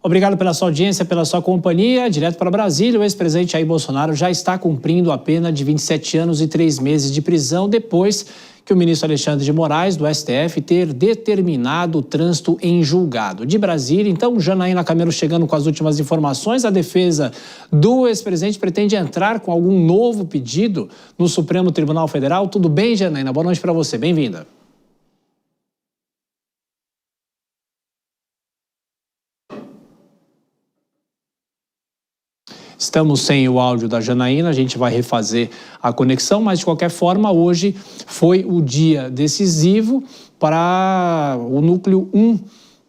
Obrigado pela sua audiência, pela sua companhia. Direto para Brasília, o ex-presidente Jair Bolsonaro já está cumprindo a pena de 27 anos e 3 meses de prisão depois que o ministro Alexandre de Moraes, do STF, ter determinado o trânsito em julgado. De Brasília, então, Janaína Camelo chegando com as últimas informações. A defesa do ex-presidente pretende entrar com algum novo pedido no Supremo Tribunal Federal. Tudo bem, Janaína? Boa noite para você. Bem-vinda. Estamos sem o áudio da Janaína, a gente vai refazer a conexão, mas de qualquer forma, hoje foi o dia decisivo para o núcleo 1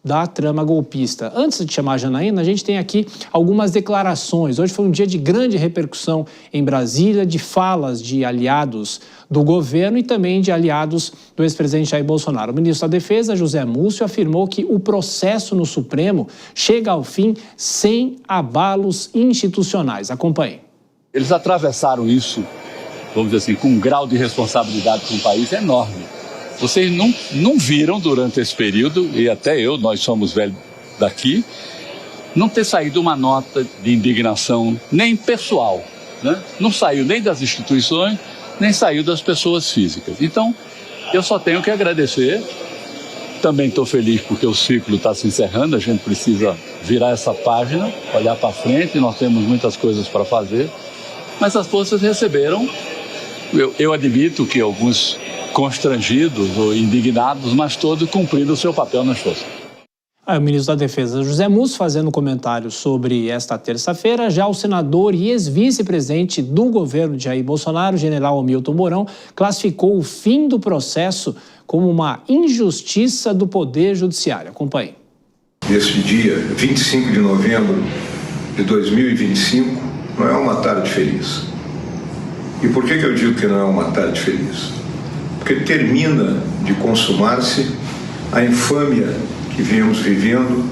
da trama golpista. Antes de chamar a Janaína, a gente tem aqui algumas declarações. Hoje foi um dia de grande repercussão em Brasília, de falas de aliados do governo e também de aliados do ex-presidente Jair Bolsonaro. O ministro da Defesa, José Múcio, afirmou que o processo no Supremo chega ao fim sem abalos institucionais. Acompanhe. Eles atravessaram isso, vamos dizer assim, com um grau de responsabilidade para um país enorme. Vocês não viram durante esse período, e até nós somos velhos daqui, não ter saído uma nota de indignação, nem pessoal, né? Não saiu nem das instituições, nem saiu das pessoas físicas. Então, eu só tenho que agradecer. Também estou feliz porque o ciclo está se encerrando, a gente precisa virar essa página, olhar para frente, nós temos muitas coisas para fazer, mas as forças receberam, eu admito que alguns constrangidos ou indignados, mas todos cumprindo o seu papel nas forças. O ministro da Defesa, José Múcio, fazendo comentário sobre esta terça-feira. Já o senador e ex-vice-presidente do governo de Jair Bolsonaro, o general Hamilton Mourão, classificou o fim do processo como uma injustiça do Poder Judiciário. Acompanhe. Neste dia, 25 de novembro de 2025, não é uma tarde feliz. E por que eu digo que não é uma tarde feliz? Porque termina de consumar-se a infâmia que viemos vivendo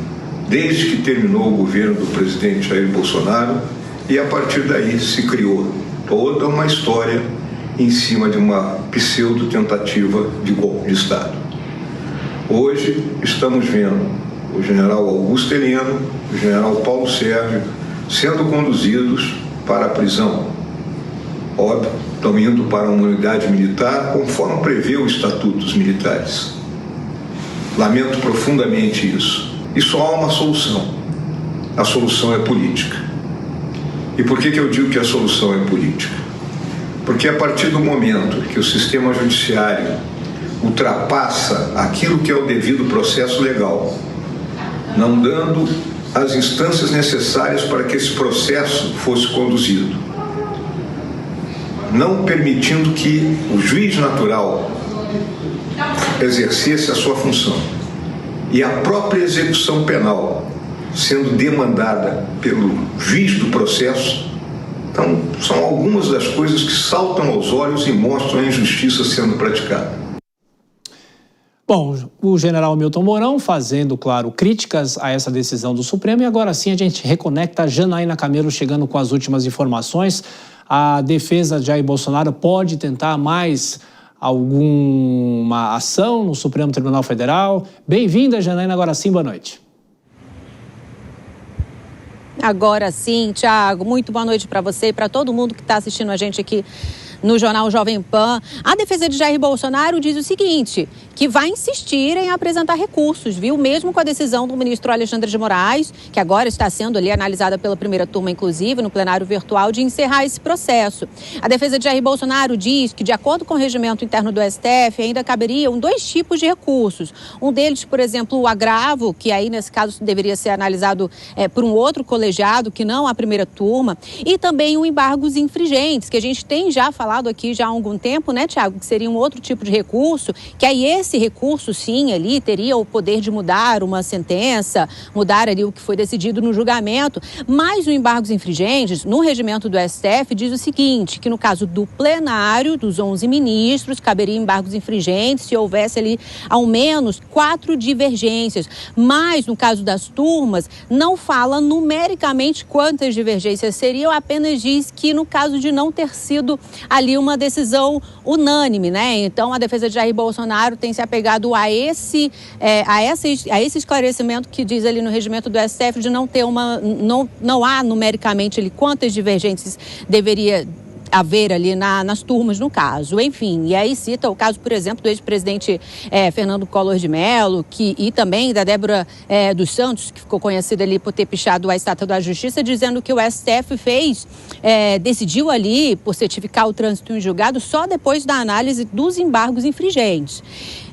desde que terminou o governo do presidente Jair Bolsonaro, e a partir daí se criou toda uma história em cima de uma pseudo-tentativa de golpe de Estado. Hoje estamos vendo o general Augusto Heleno, o general Paulo Sérgio sendo conduzidos para a prisão. Óbvio, estão indo para uma unidade militar conforme prevê o Estatuto dos Militares. Lamento profundamente isso. E só há uma solução. A solução é política. E por que eu digo que a solução é política? Porque a partir do momento que o sistema judiciário ultrapassa aquilo que é o devido processo legal, não dando as instâncias necessárias para que esse processo fosse conduzido, não permitindo que o juiz natural exercesse a sua função e a própria execução penal sendo demandada pelo juiz do processo, então são algumas das coisas que saltam aos olhos e mostram a injustiça sendo praticada. Bom, o general Hamilton Mourão fazendo, claro, críticas a essa decisão do Supremo, e agora sim a gente reconecta a Janaína Camelo chegando com as últimas informações. A defesa de Jair Bolsonaro pode tentar mais alguma ação no Supremo Tribunal Federal? Bem-vinda, Janaína, agora sim, boa noite. Agora sim, Thiago, muito boa noite para você e para todo mundo que está assistindo a gente aqui no Jornal Jovem Pan. A defesa de Jair Bolsonaro diz o seguinte, que vai insistir em apresentar recursos, viu? Mesmo com a decisão do ministro Alexandre de Moraes, que agora está sendo ali analisada pela primeira turma, inclusive, no plenário virtual, de encerrar esse processo. A defesa de Jair Bolsonaro diz que, de acordo com o regimento interno do STF, ainda caberiam 2 tipos de recursos. Um deles, por exemplo, o agravo, que aí, nesse caso, deveria ser analisado por um outro colegiado, que não a primeira turma, e também o embargos infringentes, que a gente tem já falado aqui já há algum tempo, né, Thiago, que seria um outro tipo de recurso, que aí esse recurso, sim, ali teria o poder de mudar uma sentença, mudar ali o que foi decidido no julgamento, mas o embargos infringentes, no regimento do STF, diz o seguinte, que no caso do plenário, dos 11 ministros, caberia embargos infringentes se houvesse ali ao menos 4 divergências, mas no caso das turmas, não fala numericamente quantas divergências seriam, apenas diz que no caso de não ter sido ali uma decisão unânime, né? Então, a defesa de Jair Bolsonaro tem se apegado a esse esclarecimento que diz ali no regimento do STF de não ter não há numericamente ali quantas divergências deveria haver ali nas turmas, no caso. Enfim, e aí cita o caso, por exemplo, do ex-presidente Fernando Collor de Mello, e também da Débora dos Santos, que ficou conhecida ali por ter pichado a estátua da Justiça, dizendo que o STF decidiu ali por certificar o trânsito em julgado só depois da análise dos embargos infringentes.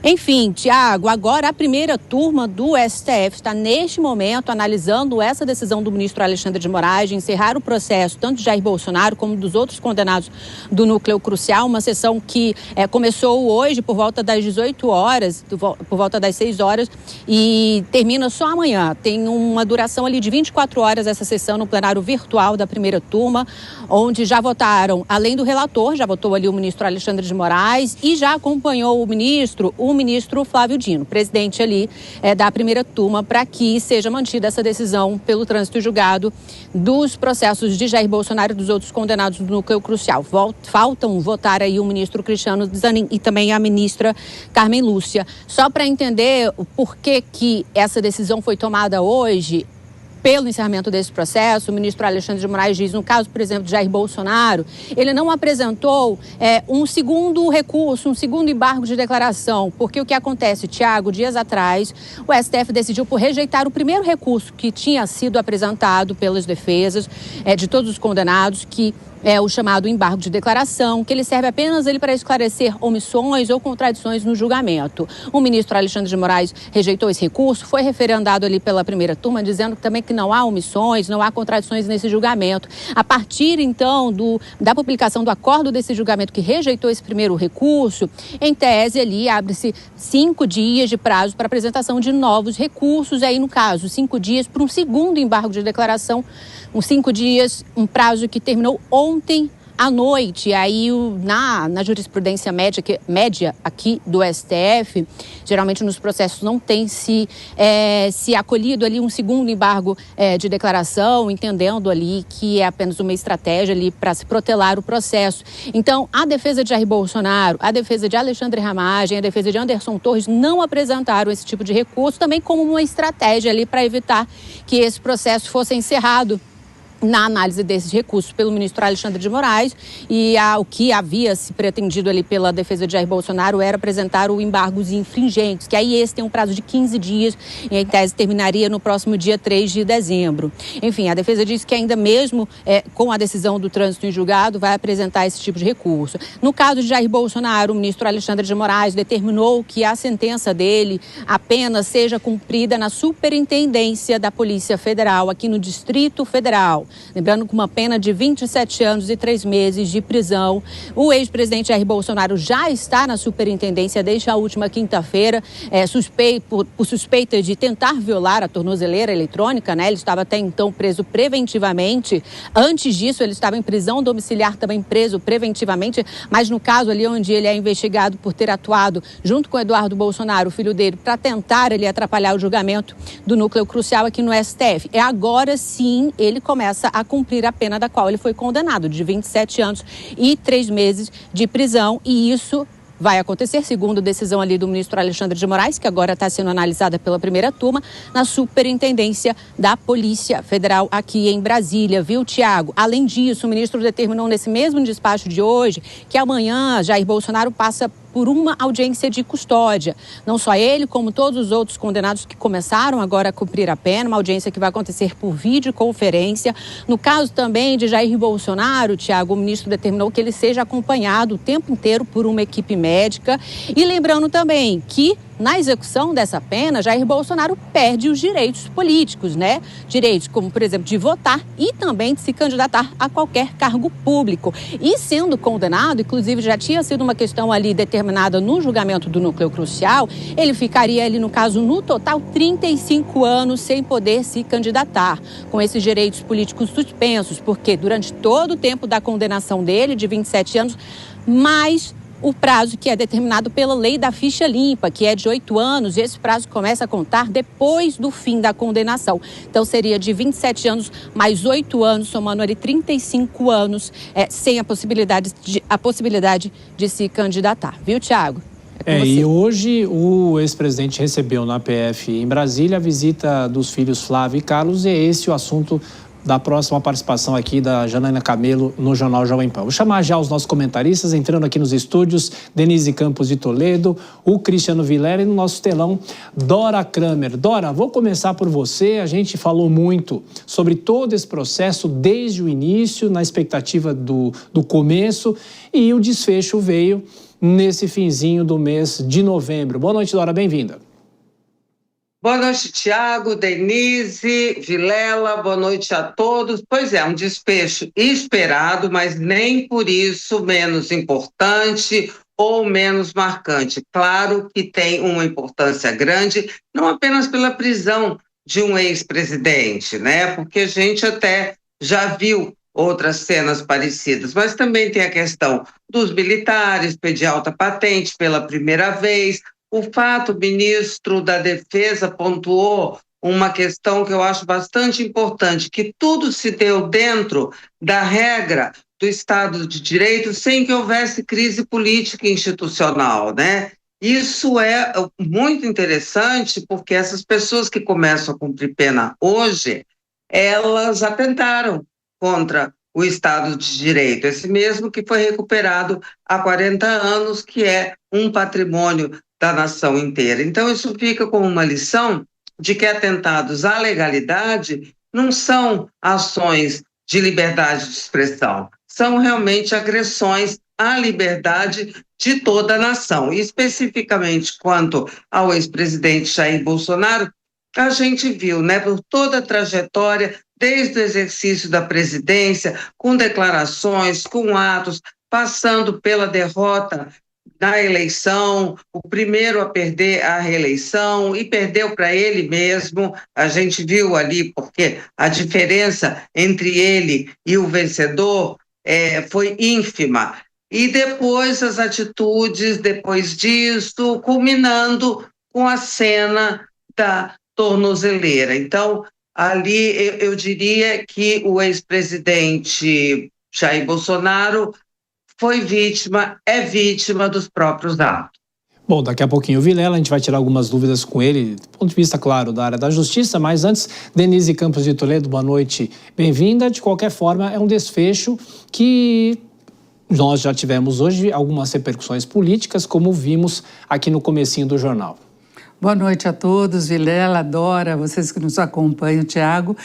Enfim, Tiago, agora a primeira turma do STF está neste momento analisando essa decisão do ministro Alexandre de Moraes de encerrar o processo tanto de Jair Bolsonaro como dos outros condenados do núcleo crucial, uma sessão que começou hoje por volta das 18 horas, por volta das 6 horas e termina só amanhã. Tem uma duração ali de 24 horas essa sessão no plenário virtual da primeira turma, onde já votaram, além do relator, já votou ali o ministro Alexandre de Moraes e já acompanhou o ministro Flávio Dino, presidente ali da primeira turma, para que seja mantida essa decisão pelo trânsito julgado dos processos de Jair Bolsonaro e dos outros condenados do núcleo crucial. Faltam votar aí o ministro Cristiano Zanin e também a ministra Carmen Lúcia. Só para entender o porquê que essa decisão foi tomada hoje, pelo encerramento desse processo, o ministro Alexandre de Moraes diz, no caso, por exemplo, de Jair Bolsonaro, ele não apresentou um segundo recurso, um segundo embargo de declaração, porque o que acontece, Tiago, dias atrás, o STF decidiu por rejeitar o primeiro recurso que tinha sido apresentado pelas defesas de todos os condenados, que é o chamado embargo de declaração, que ele serve apenas para esclarecer omissões ou contradições no julgamento. O ministro Alexandre de Moraes rejeitou esse recurso, foi referendado ali pela primeira turma, dizendo também que não há omissões, não há contradições nesse julgamento. A partir, então, da publicação do acordo desse julgamento que rejeitou esse primeiro recurso, em tese ali abre-se 5 dias de prazo para apresentação de novos recursos, aí no caso, 5 dias para um segundo embargo de declaração, uns 5 dias, um prazo que terminou ontem à noite. Aí na jurisprudência média aqui do STF, geralmente nos processos não tem se acolhido ali um segundo embargo de declaração, entendendo ali que é apenas uma estratégia ali para se protelar o processo. Então, a defesa de Jair Bolsonaro, a defesa de Alexandre Ramagem, a defesa de Anderson Torres não apresentaram esse tipo de recurso, também como uma estratégia ali para evitar que esse processo fosse encerrado na análise desses recursos pelo ministro Alexandre de Moraes, e o que havia se pretendido ali pela defesa de Jair Bolsonaro era apresentar o embargos infringentes, que aí esse tem um prazo de 15 dias e em tese terminaria no próximo dia 3 de dezembro. Enfim, a defesa disse que ainda mesmo com a decisão do trânsito em julgado vai apresentar esse tipo de recurso. No caso de Jair Bolsonaro, o ministro Alexandre de Moraes determinou que a sentença dele apenas seja cumprida na Superintendência da Polícia Federal, aqui no Distrito Federal. Lembrando, com uma pena de 27 anos e 3 meses de prisão. O ex-presidente Jair Bolsonaro já está na superintendência desde a última quinta-feira, por suspeita de tentar violar a tornozeleira eletrônica, né? Ele estava até então preso preventivamente. Antes disso, ele estava em prisão domiciliar, também preso preventivamente, mas no caso ali onde ele é investigado por ter atuado junto com Eduardo Bolsonaro, o filho dele, para tentar ali atrapalhar o julgamento do núcleo crucial aqui no STF. Agora sim ele começa a cumprir a pena da qual ele foi condenado, de 27 anos e 3 meses de prisão, e isso vai acontecer, segundo decisão ali do ministro Alexandre de Moraes, que agora está sendo analisada pela primeira turma, na Superintendência da Polícia Federal aqui em Brasília, viu, Tiago? Além disso, o ministro determinou nesse mesmo despacho de hoje que amanhã Jair Bolsonaro passa por uma audiência de custódia. Não só ele, como todos os outros condenados que começaram agora a cumprir a pena, uma audiência que vai acontecer por videoconferência. No caso também de Jair Bolsonaro, Tiago, o ministro determinou que ele seja acompanhado o tempo inteiro por uma equipe médica. E lembrando também que na execução dessa pena, Jair Bolsonaro perde os direitos políticos, né? Direitos como, por exemplo, de votar e também de se candidatar a qualquer cargo público. E sendo condenado, inclusive já tinha sido uma questão ali determinada no julgamento do núcleo crucial, ele ficaria ali, no caso, no total, 35 anos sem poder se candidatar, com esses direitos políticos suspensos, porque durante todo o tempo da condenação dele, de 27 anos, mais o prazo que é determinado pela lei da ficha limpa, que é de 8 anos, e esse prazo começa a contar depois do fim da condenação. Então, seria de 27 anos mais 8 anos, somando ali 35 anos, sem a possibilidade de se candidatar. Viu, Tiago? E hoje o ex-presidente recebeu na PF em Brasília a visita dos filhos Flávio e Carlos, e é esse o assunto da próxima participação aqui da Janaína Camelo no Jornal Jovem Pan. Vou chamar já os nossos comentaristas, entrando aqui nos estúdios, Denise Campos de Toledo, o Cristiano Vilela, e no nosso telão, Dora Kramer. Dora, vou começar por você. A gente falou muito sobre todo esse processo desde o início, na expectativa do começo, e o desfecho veio nesse finzinho do mês de novembro. Boa noite, Dora, bem-vinda. Boa noite, Tiago, Denise, Vilela, boa noite a todos. Pois é, um desfecho esperado, mas nem por isso menos importante ou menos marcante. Claro que tem uma importância grande, não apenas pela prisão de um ex-presidente, né? Porque a gente até já viu outras cenas parecidas, mas também tem a questão dos militares pedir alta patente pela primeira vez. O fato, o ministro da Defesa pontuou uma questão que eu acho bastante importante, que tudo se deu dentro da regra do Estado de Direito sem que houvesse crise política e institucional, né? Isso é muito interessante porque essas pessoas que começam a cumprir pena hoje, elas atentaram contra o Estado de Direito, esse mesmo que foi recuperado há 40 anos, que é um patrimônio da nação inteira. Então, isso fica como uma lição de que atentados à legalidade não são ações de liberdade de expressão, são realmente agressões à liberdade de toda a nação. E, especificamente quanto ao ex-presidente Jair Bolsonaro, a gente viu, né, por toda a trajetória, desde o exercício da presidência, com declarações, com atos, passando pela derrota na eleição, o primeiro a perder a reeleição, e perdeu para ele mesmo. A gente viu ali, porque a diferença entre ele e o vencedor foi ínfima. E depois as atitudes, depois disso, culminando com a cena da tornozeleira. Então, ali eu diria que o ex-presidente Jair Bolsonaro é vítima dos próprios atos. Bom, daqui a pouquinho o Vilela, a gente vai tirar algumas dúvidas com ele, do ponto de vista, claro, da área da justiça, mas antes, Denise Campos de Toledo, boa noite, bem-vinda. De qualquer forma, é um desfecho que nós já tivemos hoje algumas repercussões políticas, como vimos aqui no comecinho do jornal. Boa noite a todos, Vilela, Dora, vocês que nos acompanham, Tiago.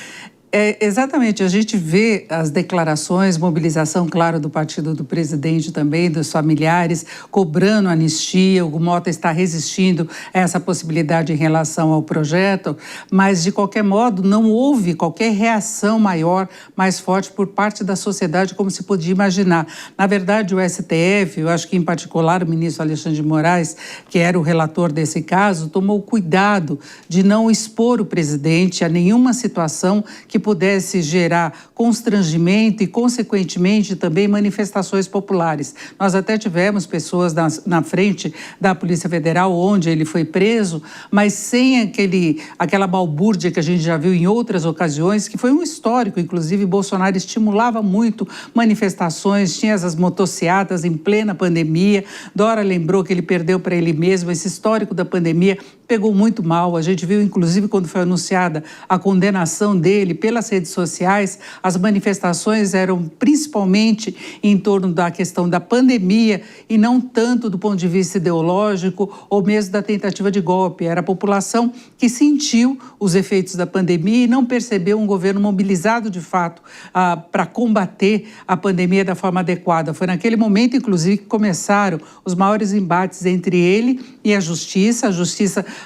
Exatamente, a gente vê as declarações, mobilização, claro, do partido do presidente também, dos familiares, cobrando anistia. O Mota está resistindo a essa possibilidade em relação ao projeto, mas, de qualquer modo, não houve qualquer reação maior, mais forte por parte da sociedade, como se podia imaginar. Na verdade, o STF, eu acho que em particular o ministro Alexandre de Moraes, que era o relator desse caso, tomou cuidado de não expor o presidente a nenhuma situação que pudesse gerar constrangimento e, consequentemente, também manifestações populares. Nós até tivemos pessoas na frente da Polícia Federal, onde ele foi preso, mas sem aquela balbúrdia que a gente já viu em outras ocasiões, que foi um histórico. Inclusive, Bolsonaro estimulava muito manifestações, tinha essas motociatas em plena pandemia. Dora lembrou que ele perdeu para ele mesmo. Esse histórico da pandemia pegou muito mal. A gente viu, inclusive, quando foi anunciada a condenação dele pelas redes sociais, as manifestações eram principalmente em torno da questão da pandemia e não tanto do ponto de vista ideológico ou mesmo da tentativa de golpe. Era a população que sentiu os efeitos da pandemia e não percebeu um governo mobilizado de fato para combater a pandemia da forma adequada. Foi naquele momento, inclusive, que começaram os maiores embates entre ele e a justiça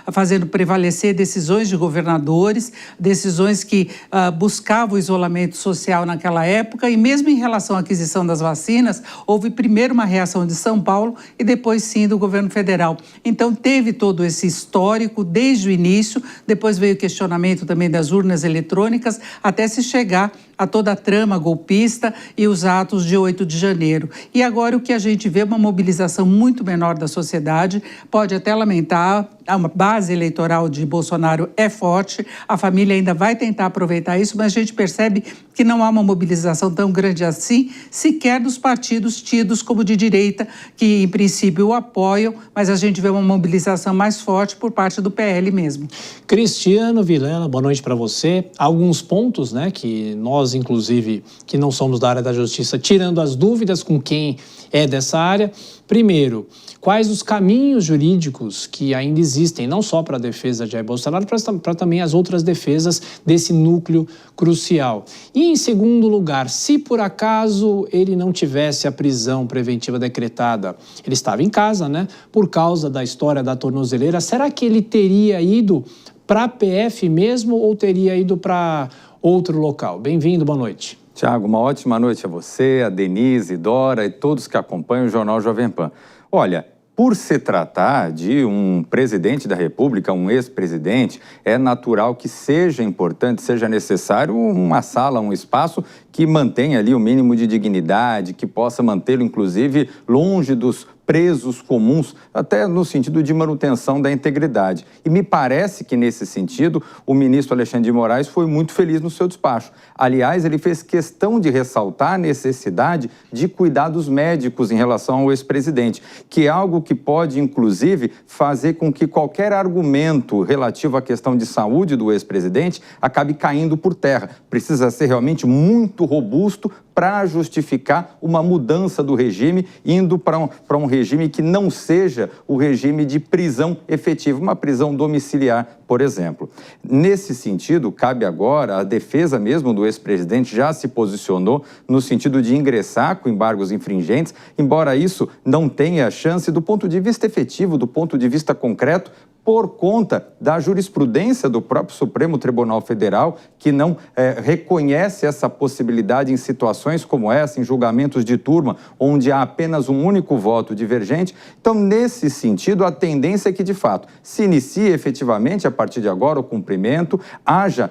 fazendo prevalecer decisões de governadores, decisões que buscavam o isolamento social naquela época, e mesmo em relação à aquisição das vacinas, houve primeiro uma reação de São Paulo e depois sim do governo federal. Então teve todo esse histórico desde o início, depois veio o questionamento também das urnas eletrônicas, até se chegar a toda a trama golpista e os atos de 8 de janeiro. E agora o que a gente vê é uma mobilização muito menor da sociedade, pode até lamentar, a base eleitoral de Bolsonaro é forte, a família ainda vai tentar aproveitar isso, mas a gente percebe que não há uma mobilização tão grande assim, sequer dos partidos tidos como de direita, que em princípio o apoiam, mas a gente vê uma mobilização mais forte por parte do PL mesmo. Cristiano Vilela, boa noite para você. Alguns pontos, né, que nós, inclusive, que não somos da área da justiça, tirando as dúvidas com quem é dessa área. Primeiro, quais os caminhos jurídicos que ainda existem, não só para a defesa de Jair Bolsonaro, para também as outras defesas desse núcleo crucial. E, em segundo lugar, se por acaso ele não tivesse a prisão preventiva decretada, ele estava em casa, né, por causa da história da tornozeleira, será que ele teria ido para a PF mesmo ou teria ido para outro local? Bem-vindo, boa noite. Tiago, uma ótima noite a você, a Denise, Dora e todos que acompanham o Jornal Jovem Pan. Olha, por se tratar de um presidente da República, um ex-presidente, é natural que seja importante, seja necessário uma sala, um espaço que mantenha ali o mínimo de dignidade, que possa mantê-lo, inclusive, longe dos presos comuns, até no sentido de manutenção da integridade. E me parece que, nesse sentido, o ministro Alexandre de Moraes foi muito feliz no seu despacho. Aliás, ele fez questão de ressaltar a necessidade de cuidados médicos em relação ao ex-presidente, que é algo que pode, inclusive, fazer com que qualquer argumento relativo à questão de saúde do ex-presidente acabe caindo por terra. Precisa ser realmente muito robusto para justificar uma mudança do regime, indo para um regime que não seja o regime de prisão efetiva, uma prisão domiciliar, por exemplo. Nesse sentido, cabe agora, a defesa mesmo do ex-presidente já se posicionou no sentido de ingressar com embargos infringentes, embora isso não tenha chance do ponto de vista efetivo, do ponto de vista concreto, por conta da jurisprudência do próprio Supremo Tribunal Federal, que não reconhece essa possibilidade em situações como essa, em julgamentos de turma, onde há apenas um único voto divergente. Então, nesse sentido, a tendência é que, de fato, se inicie efetivamente, a partir de agora, o cumprimento, haja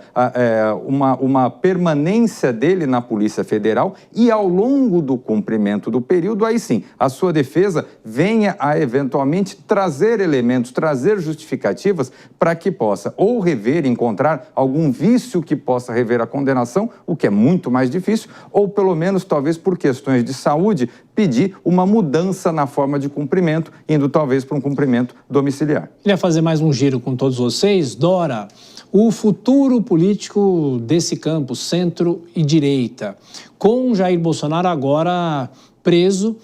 uma permanência dele na Polícia Federal e, ao longo do cumprimento do período, aí sim, a sua defesa venha a, eventualmente, trazer elementos, trazer justificativas para que possa ou rever, encontrar algum vício que possa rever a condenação, o que é muito mais difícil, ou pelo menos, talvez por questões de saúde, pedir uma mudança na forma de cumprimento, indo talvez para um cumprimento domiciliar. Queria fazer mais um giro com todos vocês. Dora, o futuro político desse campo, centro e direita, com Jair Bolsonaro agora preso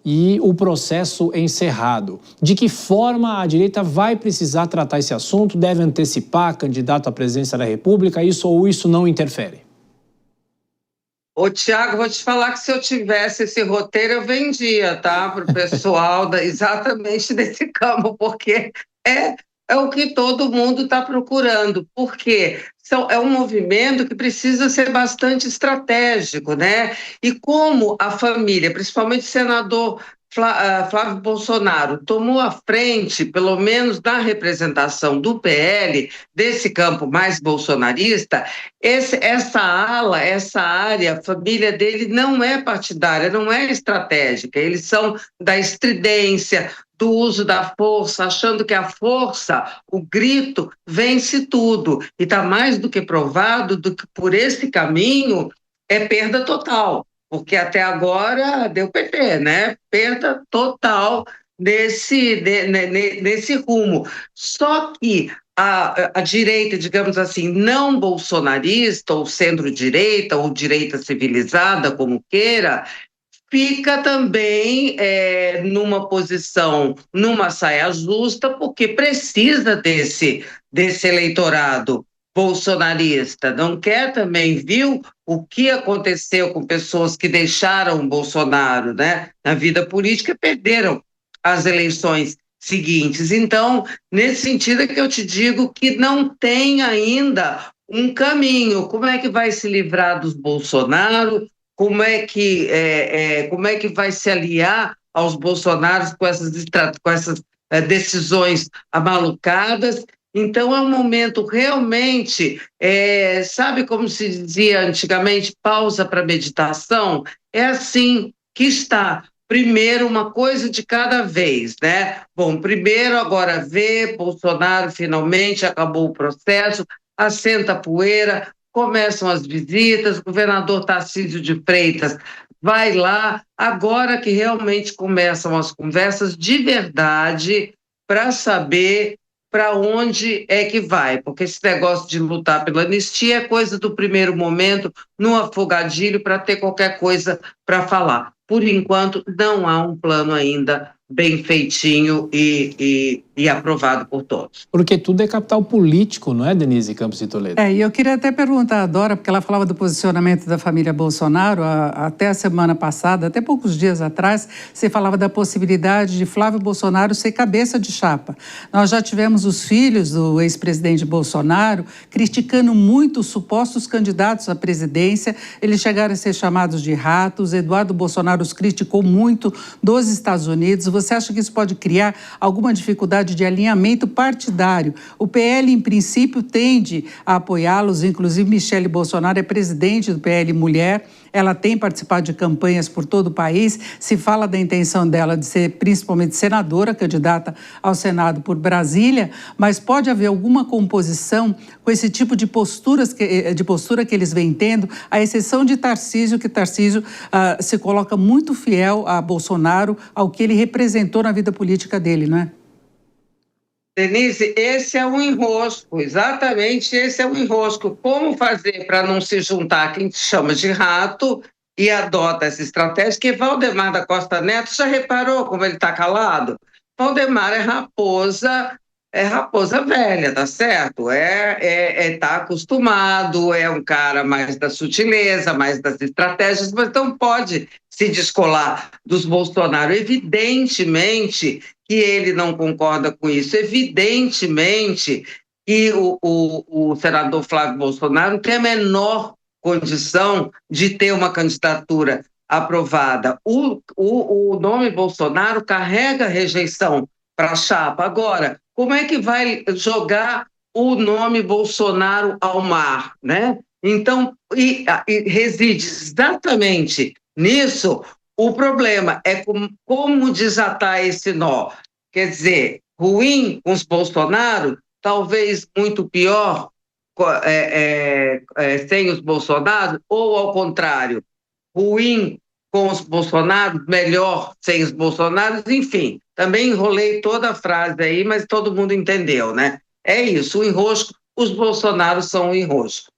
e o processo encerrado. De que forma a direita vai precisar tratar esse assunto? Deve antecipar candidato à presidência da República? Isso ou isso não interfere? Ô, Tiago, vou te falar que se eu tivesse esse roteiro, eu vendia, tá? Para o pessoal exatamente desse campo, porque é o que todo mundo está procurando. Por quê? É um movimento que precisa ser bastante estratégico, né? E como a família, principalmente o senador Flávio Bolsonaro, tomou a frente, pelo menos na representação do PL, desse campo mais bolsonarista, essa área, a família dele não é partidária, não é estratégica. Eles são da estridência, do uso da força, achando que a força, o grito, vence tudo. E está mais do que provado do que por esse caminho é perda total, porque até agora deu PT, né? Perda total nesse rumo. Só que a direita, digamos assim, não bolsonarista, ou centro-direita, ou direita civilizada, como queira, fica também numa posição, numa saia justa, porque precisa desse eleitorado bolsonarista. Não quer também, viu o que aconteceu com pessoas que deixaram o Bolsonaro, né, na vida política, perderam as eleições seguintes. Então, nesse sentido é que eu te digo que não tem ainda um caminho. Como é que vai se livrar dos Bolsonaro? Como é que vai se aliar aos bolsonaros com essas decisões amalucadas? Então, é um momento realmente, sabe como se dizia antigamente, pausa para meditação? É assim que está. Primeiro, uma coisa de cada vez, né? Bom, primeiro, agora vê, Bolsonaro finalmente acabou o processo, assenta a poeira, começam as visitas, o governador Tarcísio de Freitas vai lá, agora que realmente começam as conversas de verdade para saber para onde é que vai, porque esse negócio de lutar pela anistia é coisa do primeiro momento, no afogadilho, para ter qualquer coisa para falar. Por enquanto, não há um plano ainda bem feitinho e aprovado por todos. Porque tudo é capital político, não é, Denise Campos de Toledo? E eu queria até perguntar a Dora, porque ela falava do posicionamento da família Bolsonaro até a semana passada, até poucos dias atrás, você falava da possibilidade de Flávio Bolsonaro ser cabeça de chapa. Nós já tivemos os filhos do ex-presidente Bolsonaro criticando muito os supostos candidatos à presidência, eles chegaram a ser chamados de ratos, Eduardo Bolsonaro os criticou muito dos Estados Unidos. Você acha que isso pode criar alguma dificuldade de alinhamento partidário? O PL, em princípio, tende a apoiá-los, inclusive Michele Bolsonaro é presidente do PL Mulher, ela tem participado de campanhas por todo o país, se fala da intenção dela de ser principalmente senadora, candidata ao Senado por Brasília, mas pode haver alguma composição com esse tipo de postura que eles vêm tendo, à exceção de Tarcísio, que Tarcísio se coloca muito fiel a Bolsonaro, ao que ele representou na vida política dele, não é? Denise, esse é um enrosco, exatamente esse é um enrosco. Como fazer para não se juntar a quem te chama de rato e adota essa estratégia? Que Valdemar da Costa Neto, já reparou como ele está calado? Valdemar é raposa velha, tá certo? Tá acostumado, é um cara mais da sutileza, mais das estratégias, mas não pode se descolar dos Bolsonaro. Evidentemente que ele não concorda com isso, evidentemente que o senador Flávio Bolsonaro tem a menor condição de ter uma candidatura aprovada. O nome Bolsonaro carrega rejeição para a chapa. Agora, como é que vai jogar o nome Bolsonaro ao mar, né? Então, reside exatamente nisso. O problema é como desatar esse nó. Quer dizer, ruim com os Bolsonaro, talvez muito pior sem os Bolsonaro, ou ao contrário, ruim com os Bolsonaro, melhor sem os Bolsonaro, enfim. Também enrolei toda a frase aí, mas todo mundo entendeu, né? É isso, o enrosco, os Bolsonaros são o enrosco.